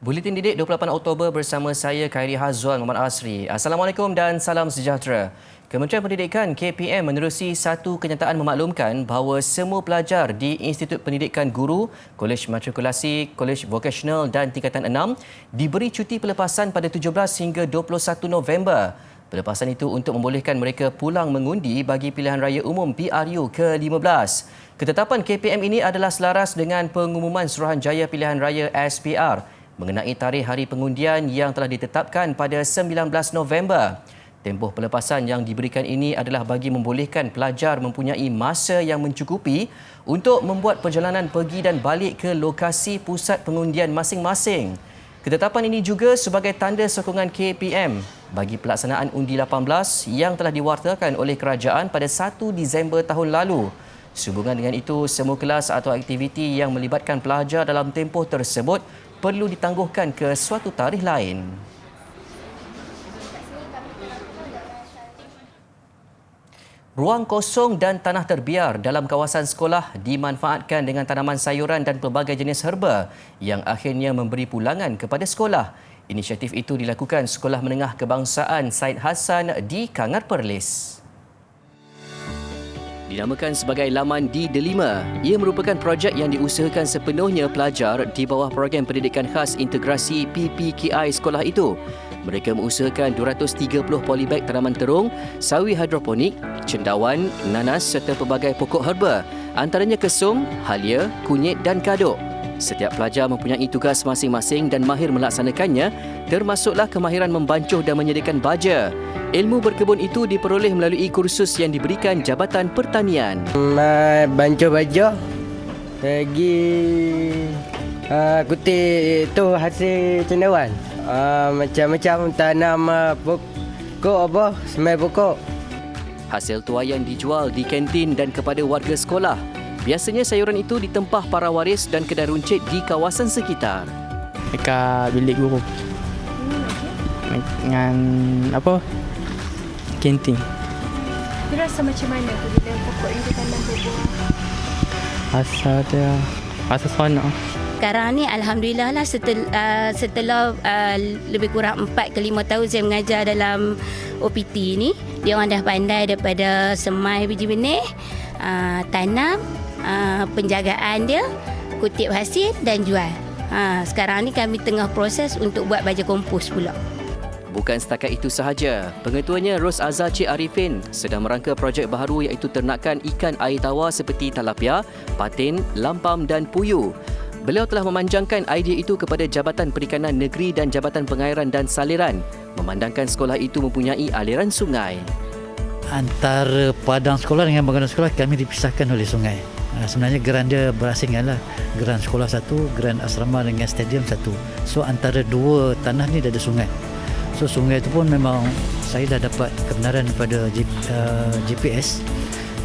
Buletin Didik 28 Oktober bersama saya Khairi Hazwan Muhammad Asri. Assalamualaikum dan salam sejahtera. Kementerian Pendidikan KPM menerusi satu kenyataan memaklumkan bahawa semua pelajar di Institut Pendidikan Guru, Kolej Matrikulasi, Kolej Vokasional dan Tingkatan 6 diberi cuti pelepasan pada 17 hingga 21 November. Pelepasan itu untuk membolehkan mereka pulang mengundi bagi pilihan raya umum PRU ke-15. Ketetapan KPM ini adalah selaras dengan pengumuman Suruhanjaya Pilihan Raya SPR mengenai tarikh hari pengundian yang telah ditetapkan pada 19 November. Tempoh pelepasan yang diberikan ini adalah bagi membolehkan pelajar mempunyai masa yang mencukupi untuk membuat perjalanan pergi dan balik ke lokasi pusat pengundian masing-masing. Ketetapan ini juga sebagai tanda sokongan KPM bagi pelaksanaan undi 18 yang telah diwartakan oleh kerajaan pada 1 Disember tahun lalu. Sehubungan dengan itu, semua kelas atau aktiviti yang melibatkan pelajar dalam tempoh tersebut perlu ditangguhkan ke suatu tarikh lain. Ruang kosong dan tanah terbiar dalam kawasan sekolah dimanfaatkan dengan tanaman sayuran dan pelbagai jenis herba yang akhirnya memberi pulangan kepada sekolah. Inisiatif itu dilakukan Sekolah Menengah Kebangsaan Syed Hassan di Kangar Perlis. Dinamakan sebagai Laman di Delima, ia merupakan projek yang diusahakan sepenuhnya pelajar di bawah program pendidikan khas integrasi PPKI sekolah itu. Mereka mengusahakan 230 polybag tanaman terung, sawi hidroponik, cendawan, nanas serta pelbagai pokok herba, antaranya kesum, halia, kunyit dan kaduk. Setiap pelajar mempunyai tugas masing-masing dan mahir melaksanakannya, termasuklah kemahiran membancuh dan menyediakan baja. Ilmu berkebun itu diperoleh melalui kursus yang diberikan Jabatan Pertanian. Bancuh baja, lagi kutip tu hasil cendawan. Macam-macam tanam pokok apa, semai pokok. Hasil tuaian dijual di kantin dan kepada warga sekolah. Biasanya sayuran itu ditempah para waris dan kedai runcit di kawasan sekitar. Dekat bilik guru. Dengan apa? Kantin. Dia rasa macam mana tu bila pokok yang ditanam berbuah? Rasa seronok. Sekarang ni Alhamdulillah lah setelah lebih kurang 4 ke 5 tahun saya mengajar dalam OPT ni, dia orang dah pandai daripada semai biji benih, tanam, penjagaan dia, kutip hasil dan jual. Sekarang ni kami tengah proses untuk buat baja kompos pula. Bukan setakat itu sahaja, pengetuanya Ros Azhar Cik Arifin sedang merangka projek baharu iaitu ternakan ikan air tawar seperti tilapia, patin, lampam dan puyuh. Beliau telah memanjangkan idea itu kepada Jabatan Perikanan Negeri dan Jabatan Pengairan dan Saliran, memandangkan sekolah itu mempunyai aliran sungai. Antara padang sekolah dengan bangunan sekolah kami dipisahkan oleh sungai. Sebenarnya geran dia berasingan lah. Geran sekolah satu, geran asrama dengan stadium satu. So antara dua tanah ni dah ada sungai. So sungai itu pun memang saya dah dapat kebenaran daripada GPS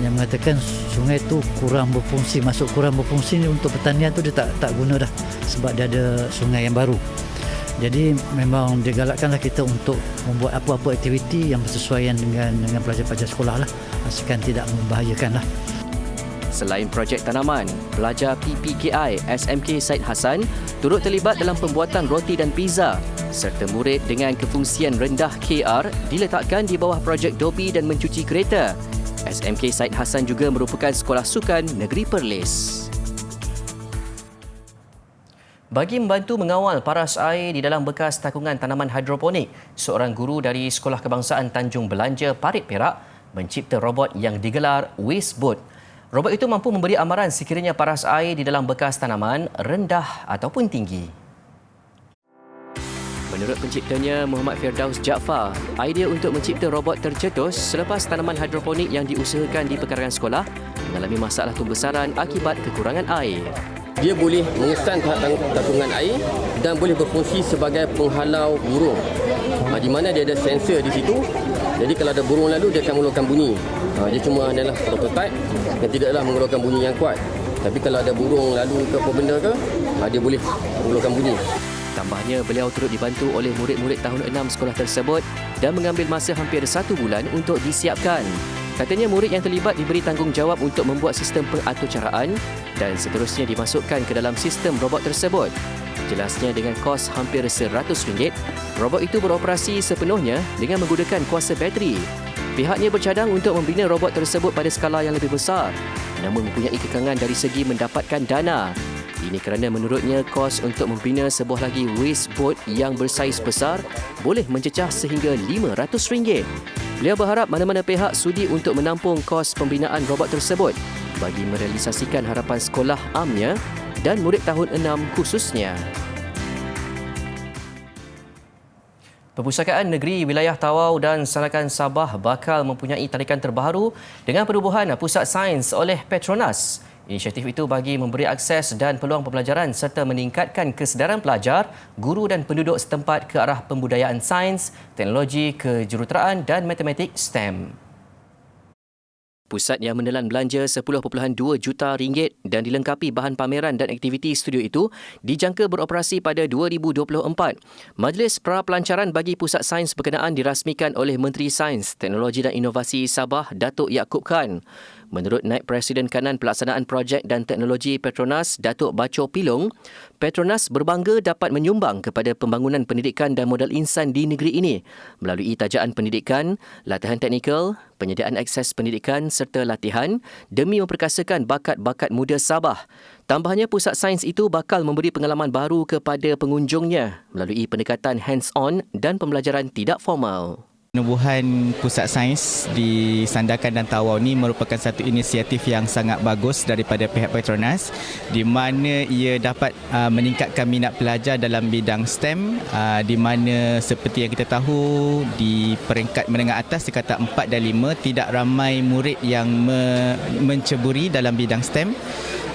yang mengatakan sungai itu kurang berfungsi. Kurang berfungsi ni untuk pertanian tu dia tak guna dah sebab dia ada sungai yang baru. Jadi memang digalakkanlah kita untuk membuat apa-apa aktiviti yang bersesuaian dengan pelajar-pelajar sekolah lah, asalkan tidak membahayakan lah. Selain projek tanaman, pelajar PPKI SMK Syed Hassan turut terlibat dalam pembuatan roti dan pizza serta murid dengan kefungsian rendah KR diletakkan di bawah projek dobi dan mencuci kereta. SMK Syed Hassan juga merupakan sekolah sukan Negeri Perlis. Bagi membantu mengawal paras air di dalam bekas takungan tanaman hidroponik, seorang guru dari Sekolah Kebangsaan Tanjung Belanja, Parit Perak, mencipta robot yang digelar Wastebot. Robot itu mampu memberi amaran sekiranya paras air di dalam bekas tanaman rendah ataupun tinggi. Menurut penciptanya Muhammad Firdaus Jaafar, idea untuk mencipta robot tercetus selepas tanaman hidroponik yang diusahakan di pekarangan sekolah mengalami masalah pembesaran akibat kekurangan air. Dia boleh mengesan takungan air dan boleh berfungsi sebagai penghalau burung. Di mana dia ada sensor di situ. Jadi kalau ada burung lalu dia akan mengeluarkan bunyi. Dia cuma adalah prototype dan tidaklah mengeluarkan bunyi yang kuat. Tapi kalau ada burung lalu ke apa benda ke, dia boleh mengeluarkan bunyi. Tambahnya, beliau turut dibantu oleh murid-murid tahun 6 sekolah tersebut dan mengambil masa hampir 1 bulan untuk disiapkan. Katanya murid yang terlibat diberi tanggungjawab untuk membuat sistem pengaturcaraan dan seterusnya dimasukkan ke dalam sistem robot tersebut. Jelasnya dengan kos hampir RM100, robot itu beroperasi sepenuhnya dengan menggunakan kuasa bateri. Pihaknya bercadang untuk membina robot tersebut pada skala yang lebih besar, namun mempunyai kekangan dari segi mendapatkan dana. Ini kerana menurutnya kos untuk membina sebuah lagi waste boat yang bersaiz besar boleh mencecah sehingga RM500. Beliau berharap mana-mana pihak sudi untuk menampung kos pembinaan robot tersebut bagi merealisasikan harapan sekolah amnya dan murid tahun 6 khususnya. Perpustakaan Negeri Wilayah Tawau dan Sanakan Sabah bakal mempunyai tarikan terbaru dengan penubuhan Pusat Sains oleh Petronas. Inisiatif itu bagi memberi akses dan peluang pembelajaran serta meningkatkan kesedaran pelajar, guru dan penduduk setempat ke arah pembudayaan sains, teknologi, kejuruteraan dan matematik STEM. Pusat yang menelan belanja RM10.2 juta dan dilengkapi bahan pameran dan aktiviti studio itu dijangka beroperasi pada 2024. Majlis Pra-Pelancaran bagi Pusat Sains berkenaan dirasmikan oleh Menteri Sains, Teknologi dan Inovasi Sabah, Datuk Yaakob Khan. Menurut Naib Presiden Kanan Pelaksanaan Projek dan Teknologi Petronas, Datuk Baco Pilong, Petronas berbangga dapat menyumbang kepada pembangunan pendidikan dan modal insan di negeri ini melalui tajaan pendidikan, latihan teknikal, penyediaan akses pendidikan serta latihan demi memperkasakan bakat-bakat muda Sabah. Tambahnya, Pusat Sains itu bakal memberi pengalaman baru kepada pengunjungnya melalui pendekatan hands-on dan pembelajaran tidak formal. Penubuhan Pusat Sains di Sandakan dan Tawau ini merupakan satu inisiatif yang sangat bagus daripada pihak Petronas di mana ia dapat meningkatkan minat pelajar dalam bidang STEM di mana seperti yang kita tahu di peringkat menengah atas tingkatan 4 dan 5 tidak ramai murid yang menceburi dalam bidang STEM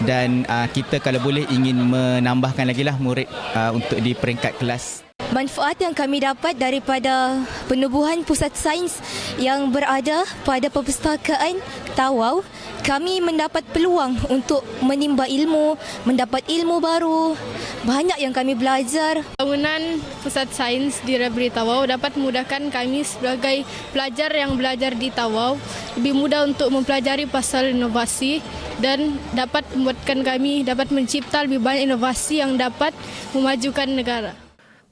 dan kita kalau boleh ingin menambahkan lagi lah murid untuk di peringkat kelas. Manfaat yang kami dapat daripada penubuhan pusat sains yang berada pada perpustakaan Tawau, kami mendapat peluang untuk menimba ilmu, mendapat ilmu baru. Banyak yang kami belajar. Bangunan pusat sains di Library Tawau dapat memudahkan kami sebagai pelajar yang belajar di Tawau lebih mudah untuk mempelajari pasal inovasi dan dapat membuatkan kami dapat mencipta lebih banyak inovasi yang dapat memajukan negara.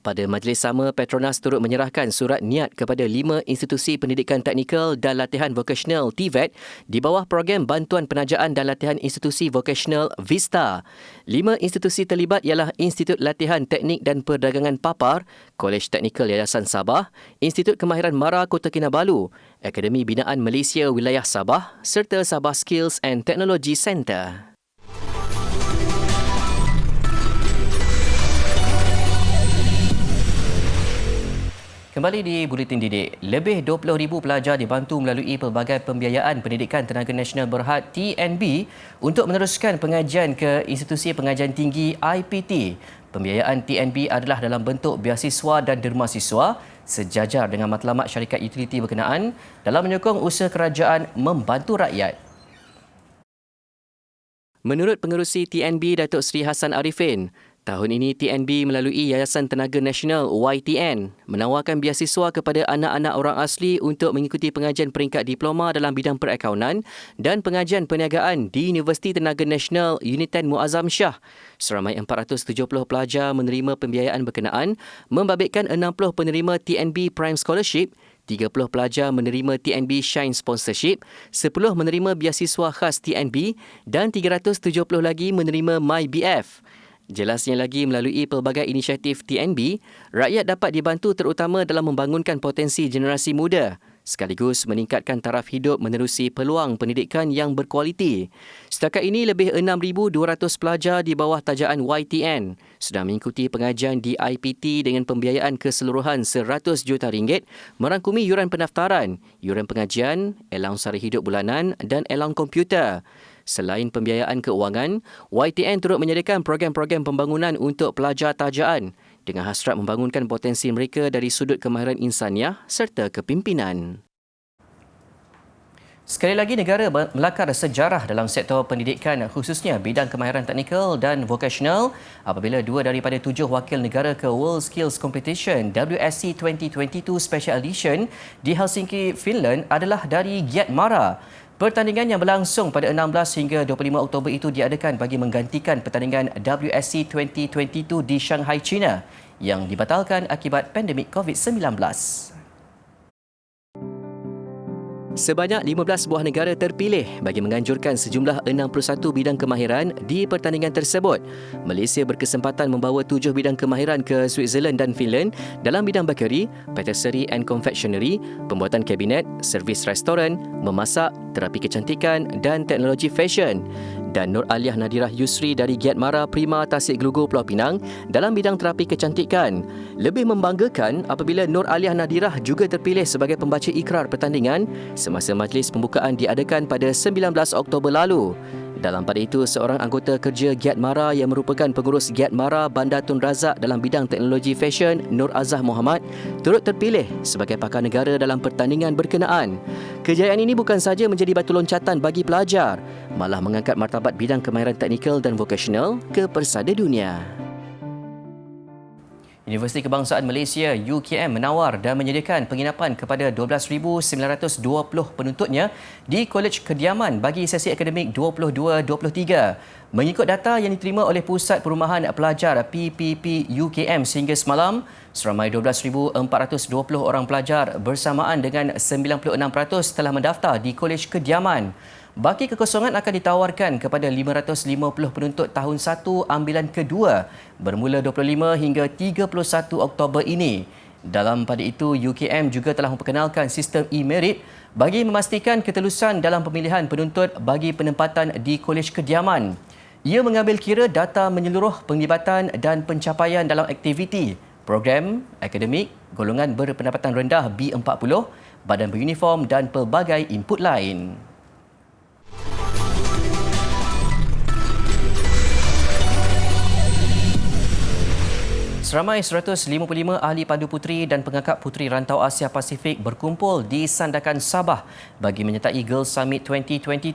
Pada majlis sama, Petronas turut menyerahkan surat niat kepada 5 institusi pendidikan teknikal dan latihan vokasional TVET di bawah program bantuan penajaan dan latihan institusi vokasional VISTA. 5 institusi terlibat ialah Institut Latihan Teknik dan Perdagangan Papar, Kolej Teknikal Yayasan Sabah, Institut Kemahiran Mara Kota Kinabalu, Akademi Binaan Malaysia Wilayah Sabah serta Sabah Skills and Technology Centre. Kembali di Buletin Didik, lebih 20,000 pelajar dibantu melalui pelbagai pembiayaan Pendidikan Tenaga Nasional Berhad TNB untuk meneruskan pengajian ke Institusi Pengajian Tinggi IPT. Pembiayaan TNB adalah dalam bentuk beasiswa dan derma siswa sejajar dengan matlamat syarikat utiliti berkenaan dalam menyokong usaha kerajaan membantu rakyat. Menurut pengerusi TNB Datuk Seri Hassan Arifin, tahun ini TNB melalui Yayasan Tenaga Nasional YTN menawarkan beasiswa kepada anak-anak orang asli untuk mengikuti pengajian peringkat diploma dalam bidang perakaunan dan pengajian perniagaan di Universiti Tenaga Nasional Unitan Muazzam Shah. Seramai 470 pelajar menerima pembiayaan berkenaan, membabitkan 60 penerima TNB Prime Scholarship, 30 pelajar menerima TNB Shine Sponsorship, 10 menerima beasiswa khas TNB dan 370 lagi menerima MyBF. Jelasnya lagi, melalui pelbagai inisiatif TNB, rakyat dapat dibantu terutama dalam membangunkan potensi generasi muda sekaligus meningkatkan taraf hidup menerusi peluang pendidikan yang berkualiti. Setakat ini, lebih 6,200 pelajar di bawah tajaan YTN sedang mengikuti pengajian di IPT dengan pembiayaan keseluruhan RM100 juta merangkumi yuran pendaftaran, yuran pengajian, allowance sara hidup bulanan dan allowance komputer. Selain pembiayaan keuangan, YTN turut menyediakan program-program pembangunan untuk pelajar tajaan dengan hasrat membangunkan potensi mereka dari sudut kemahiran insaniah serta kepimpinan. Sekali lagi, negara melakar sejarah dalam sektor pendidikan khususnya bidang kemahiran teknikal dan vokasional apabila 2 daripada 7 wakil negara ke World Skills Competition WSC 2022 Special Edition di Helsinki, Finland adalah dari Giat Mara. Pertandingan yang berlangsung pada 16 hingga 25 Oktober itu diadakan bagi menggantikan pertandingan WSC 2022 di Shanghai, China yang dibatalkan akibat pandemik COVID-19. Sebanyak 15 buah negara terpilih bagi menganjurkan sejumlah 61 bidang kemahiran di pertandingan tersebut. Malaysia berkesempatan membawa 7 bidang kemahiran ke Switzerland dan Finland dalam bidang bakery, patisserie and confectionery, pembuatan kabinet, servis restoran, memasak, terapi kecantikan dan teknologi fashion. Dan Nur Aliyah Nadirah Yusri dari Giat Mara Prima Tasik Glugu Pulau Pinang dalam bidang terapi kecantikan. Lebih membanggakan apabila Nur Aliyah Nadirah juga terpilih sebagai pembaca ikrar pertandingan semasa majlis pembukaan diadakan pada 19 Oktober lalu. Dalam pada itu, seorang anggota kerja Giat Mara yang merupakan pengurus Giat Mara Bandar Tun Razak dalam bidang teknologi fashion, Nur Azah Muhammad, turut terpilih sebagai pakar negara dalam pertandingan berkenaan. Kejayaan ini bukan sahaja menjadi batu loncatan bagi pelajar, malah mengangkat martabat bidang kemahiran teknikal dan vokasional ke persada dunia. Universiti Kebangsaan Malaysia UKM menawar dan menyediakan penginapan kepada 12,920 penuntutnya di Kolej Kediaman bagi sesi akademik 22-23. Mengikut data yang diterima oleh Pusat Perumahan Pelajar PPP UKM sehingga semalam, seramai 12,420 orang pelajar bersamaan dengan 96% telah mendaftar di Kolej Kediaman. Baki kekosongan akan ditawarkan kepada 550 penuntut tahun 1 ambilan kedua bermula 25 hingga 31 Oktober ini. Dalam pada itu, UKM juga telah memperkenalkan sistem e-merit bagi memastikan ketelusan dalam pemilihan penuntut bagi penempatan di Kolej Kediaman. Ia mengambil kira data menyeluruh penglibatan dan pencapaian dalam aktiviti, program, akademik, golongan berpendapatan rendah B40, badan beruniform dan pelbagai input lain. Seramai 155 ahli pandu puteri dan pengangkat puteri rantau Asia Pasifik berkumpul di Sandakan Sabah bagi menyertai Girls Summit 2022.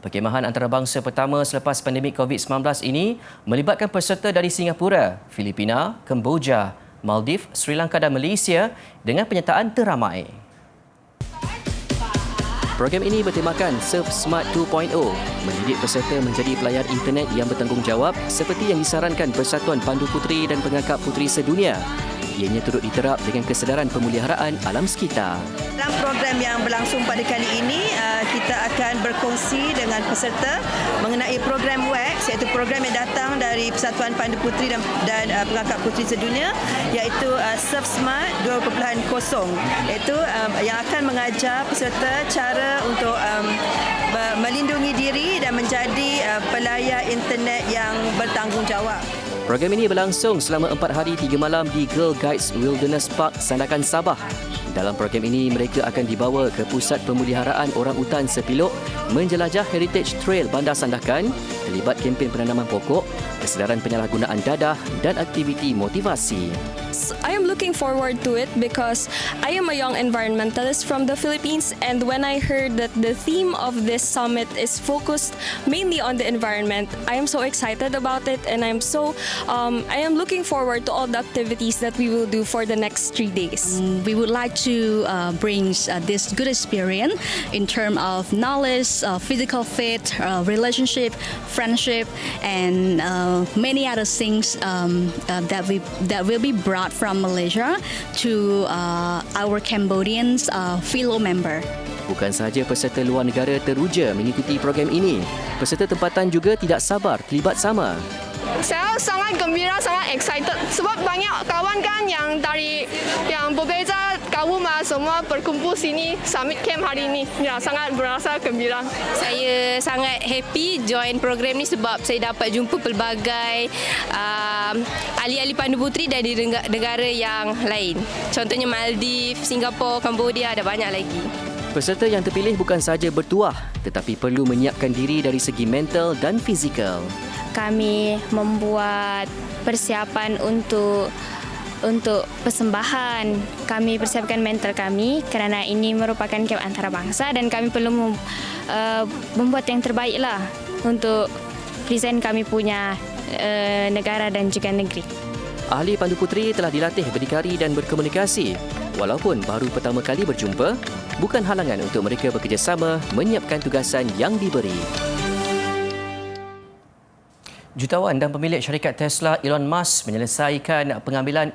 Perkemahan antarabangsa pertama selepas pandemik COVID-19 ini melibatkan peserta dari Singapura, Filipina, Kemboja, Maldives, Sri Lanka dan Malaysia dengan penyertaan teramai. Program ini bertemakan Surf Smart 2.0, mendidik peserta menjadi pelayar internet yang bertanggungjawab seperti yang disarankan Persatuan Pandu Puteri dan Pengangkat Puteri Sedunia. Ianya turut diterap dengan kesedaran pemeliharaan alam sekitar. Dalam program yang berlangsung pada kali ini, kita akan berkongsi dengan peserta mengenai program WEX, iaitu program yang datang dari Persatuan Pandu Puteri dan Pengangkat Puteri Sedunia, iaitu Surf Smart 2.0, iaitu yang akan mengajar peserta cara untuk melindungi diri dan menjadi pelayar internet yang bertanggungjawab. Program ini berlangsung selama 4 hari 3 malam di Girl Guides Wilderness Park, Sandakan Sabah. Dalam program ini, mereka akan dibawa ke Pusat Pemeliharaan Orang Utan Sepilok, menjelajah Heritage Trail Bandar Sandakan, terlibat kempen penanaman pokok, kesedaran penyalahgunaan dadah dan aktiviti motivasi. I am looking forward to it because I am a young environmentalist from the Philippines, and when I heard that the theme of this summit is focused mainly on the environment, I am so excited about it, and I am looking forward to all the activities that we will do for the next 3 days. We would like to bring this good experience in terms of knowledge, physical fit, relationship, friendship, and many other things that will be brought from Malaysia to our Cambodians fellow member. Bukan sahaja peserta luar negara teruja mengikuti program ini, peserta tempatan juga tidak sabar terlibat sama. Saya sangat gembira, sangat excited sebab banyak kawan kan yang berbeza kaum semua berkumpul sini summit camp hari ini. Ya, sangat berasa gembira. Saya sangat happy join program ni sebab saya dapat jumpa pelbagai ahli-ahli pandu puteri dari negara yang lain. Contohnya Maldives, Singapura, Cambodia, ada banyak lagi. Peserta yang terpilih bukan sahaja bertuah tetapi perlu menyiapkan diri dari segi mental dan fizikal. Kami membuat persiapan untuk persembahan. Kami persiapkan mental kami kerana ini merupakan camp antarabangsa dan kami perlu membuat yang terbaiklah untuk present kami punya negara dan juga negeri. Ahli pandu puteri telah dilatih berdikari dan berkomunikasi. Walaupun baru pertama kali berjumpa, bukan halangan untuk mereka bekerjasama menyiapkan tugasan yang diberi. Jutawan dan pemilik syarikat Tesla Elon Musk menyelesaikan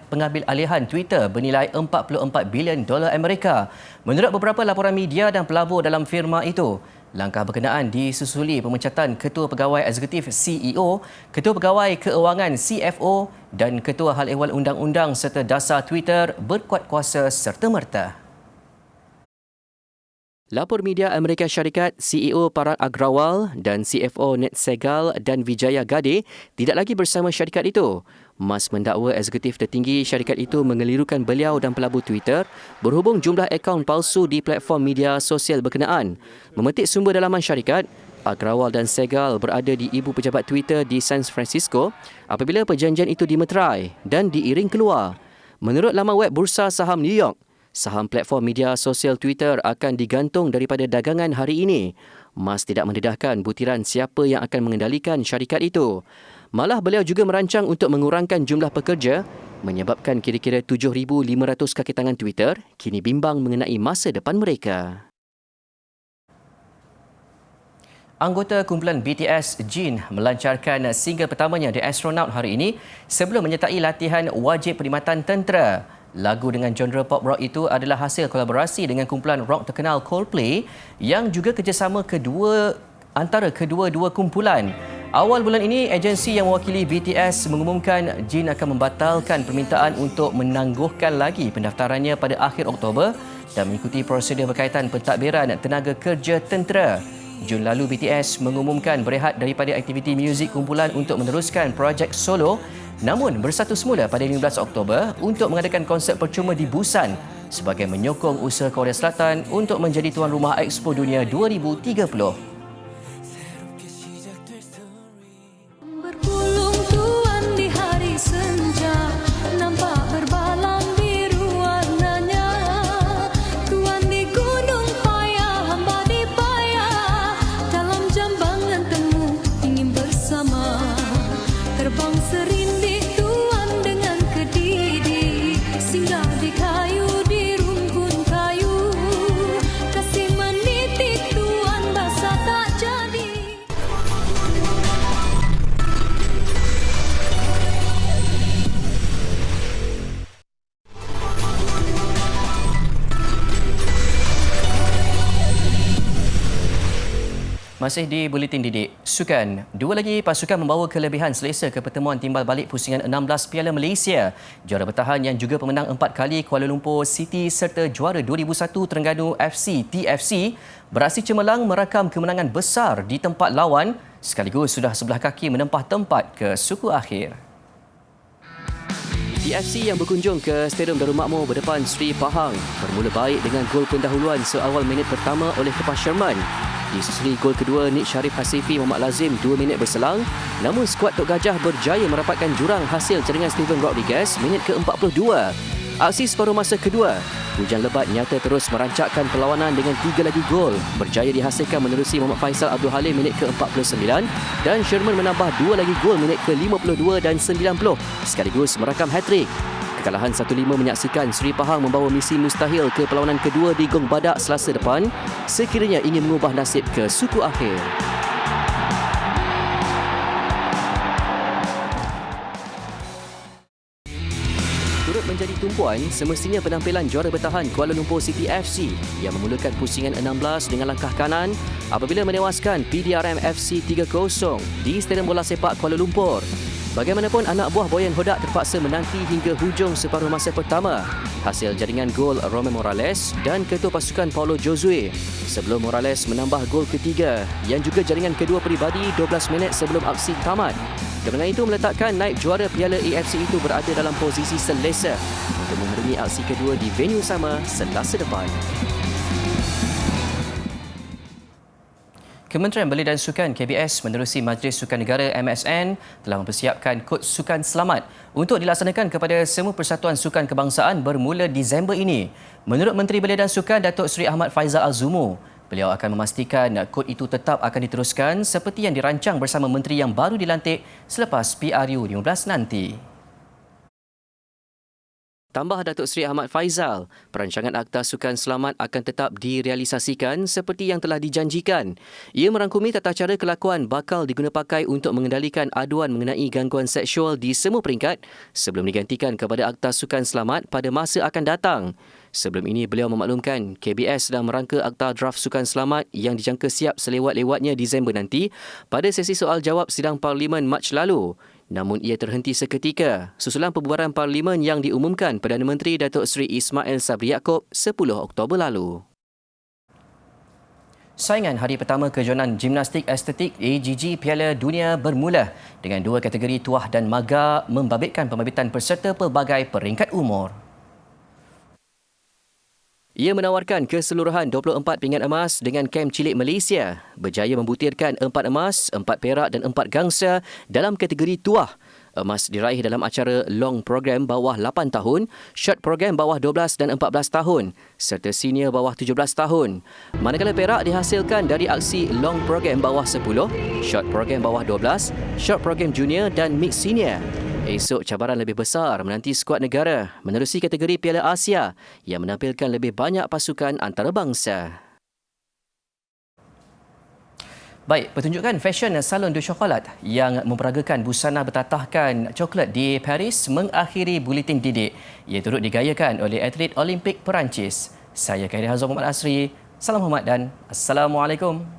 pengambil alihan Twitter bernilai $44 bilion Amerika. Menurut beberapa laporan media dan pelabur dalam firma itu, langkah berkenaan disusuli pemecatan Ketua Pegawai Eksekutif CEO, Ketua Pegawai Keuangan CFO dan Ketua Hal Ehwal Undang-Undang serta dasar Twitter berkuat kuasa serta-merta. Lapor media Amerika Syarikat, CEO Parag Agrawal dan CFO Ned Segal dan Vijaya Gade tidak lagi bersama syarikat itu. Musk mendakwa eksekutif tertinggi syarikat itu mengelirukan beliau dan pelabur Twitter berhubung jumlah akaun palsu di platform media sosial berkenaan. Memetik sumber dalaman syarikat, Agrawal dan Segal berada di ibu pejabat Twitter di San Francisco apabila perjanjian itu dimeterai dan diiring keluar. Menurut laman web Bursa Saham New York, saham platform media sosial Twitter akan digantung daripada dagangan hari ini. Musk tidak mendedahkan butiran siapa yang akan mengendalikan syarikat itu. Malah beliau juga merancang untuk mengurangkan jumlah pekerja, menyebabkan kira-kira 7,500 kaki tangan Twitter kini bimbang mengenai masa depan mereka. Anggota kumpulan BTS, Jin, melancarkan single pertamanya The Astronaut hari ini sebelum menyertai latihan wajib perkhidmatan tentera. Lagu dengan genre pop rock itu adalah hasil kolaborasi dengan kumpulan rock terkenal Coldplay yang juga kerjasama antara kedua-dua kumpulan. Awal bulan ini, agensi yang mewakili BTS mengumumkan Jin akan membatalkan permintaan untuk menangguhkan lagi pendaftarannya pada akhir Oktober dan mengikuti prosedur berkaitan pentadbiran tenaga kerja tentera. Jun lalu, BTS mengumumkan berehat daripada aktiviti muzik kumpulan untuk meneruskan projek solo, namun bersatu semula pada 15 Oktober untuk mengadakan konsert percuma di Busan sebagai menyokong usaha Korea Selatan untuk menjadi tuan rumah Expo Dunia 2030. Masih di Buletin Didik, Sukan. Dua lagi pasukan membawa kelebihan selesa ke pertemuan timbal balik pusingan 16 Piala Malaysia. Juara bertahan yang juga pemenang 4 kali Kuala Lumpur City serta juara 2001 Terengganu FC TFC beraksi cemerlang merakam kemenangan besar di tempat lawan sekaligus sudah sebelah kaki menempah tempat ke suku akhir. TFC yang berkunjung ke Stadium Darul Makmur berdepan Sri Pahang bermula baik dengan gol pendahuluan seawal minit pertama oleh Kepas Sherman. Disusuli gol kedua Nik Sharif Hasifi Muhammad Lazim 2 minit berselang, namun skuad Tok Gajah berjaya merapatkan jurang hasil jaringan Steven Rodriguez minit ke-42. Aksi separuh masa kedua, hujan lebat nyata terus merancakkan perlawanan dengan 3 lagi gol berjaya dihasilkan menerusi Muhammad Faisal Abdul Halim minit ke-49 dan Sherman menambah 2 lagi gol minit ke-52 dan 90 sekaligus merakam hat-trick. Kekalahan 1-5 menyaksikan Sri Pahang membawa misi mustahil ke perlawanan kedua di Gong Badak Selasa depan sekiranya ingin mengubah nasib ke suku akhir. Turut menjadi tumpuan semestinya penampilan juara bertahan Kuala Lumpur City FC yang memulakan pusingan 16 dengan langkah kanan apabila menewaskan PDRM FC 3-0 di Stadium Bola Sepak Kuala Lumpur. Bagaimanapun, anak buah Boyan Hodak terpaksa menanti hingga hujung separuh masa pertama hasil jaringan gol Roman Morales dan ketua pasukan Paulo Josue sebelum Morales menambah gol ketiga yang juga jaringan kedua peribadi 12 minit sebelum aksi tamat. Kemenangan itu meletakkan naib juara Piala AFC itu berada dalam posisi selesa untuk mengharungi aksi kedua di venue sama Selasa depan. Kementerian Belia dan Sukan KBS menerusi Majlis Sukan Negara MSN telah mempersiapkan kod sukan selamat untuk dilaksanakan kepada semua persatuan sukan kebangsaan bermula Disember ini. Menurut Menteri Belia dan Sukan Datuk Seri Ahmad Faizal Al-Zumu, beliau akan memastikan kod itu tetap akan diteruskan seperti yang dirancang bersama menteri yang baru dilantik selepas PRU 15 nanti. Tambah Datuk Seri Ahmad Faizal, perancangan Akta Sukan Selamat akan tetap direalisasikan seperti yang telah dijanjikan. Ia merangkumi tata cara kelakuan bakal diguna pakai untuk mengendalikan aduan mengenai gangguan seksual di semua peringkat sebelum digantikan kepada Akta Sukan Selamat pada masa akan datang. Sebelum ini, beliau memaklumkan KBS sedang merangka Akta Draft Sukan Selamat yang dijangka siap selewat-lewatnya Disember nanti pada sesi soal-jawab sidang Parlimen Mac lalu. Namun ia terhenti seketika susulan pembubaran Parlimen yang diumumkan Perdana Menteri Datuk Seri Ismail Sabri Yaakob 10 Oktober lalu. Saingan hari pertama kejohanan gimnastik estetik AGG Piala Dunia bermula dengan 2 kategori tuah dan magar membabitkan pembabitan peserta pelbagai peringkat umur. Ia menawarkan keseluruhan 24 pingat emas dengan kem cilik Malaysia, berjaya membutirkan 4 emas, 4 perak dan 4 gangsa dalam kategori tuah. Emas diraih dalam acara long program bawah 8 tahun, short program bawah 12 dan 14 tahun, serta senior bawah 17 tahun. Manakala perak dihasilkan dari aksi long program bawah 10, short program bawah 12, short program junior dan mix senior. Esok cabaran lebih besar menanti skuad negara menerusi kategori Piala Asia yang menampilkan lebih banyak pasukan antarabangsa. Baik, pertunjukan fashion Salon du Chocolat yang memperagakan busana bertatahkan coklat di Paris mengakhiri buletin didik. Ia turut digayakan oleh atlet Olimpik Perancis. Saya Khairi Hazwan Muhammad Asri. Salam hormat dan Assalamualaikum.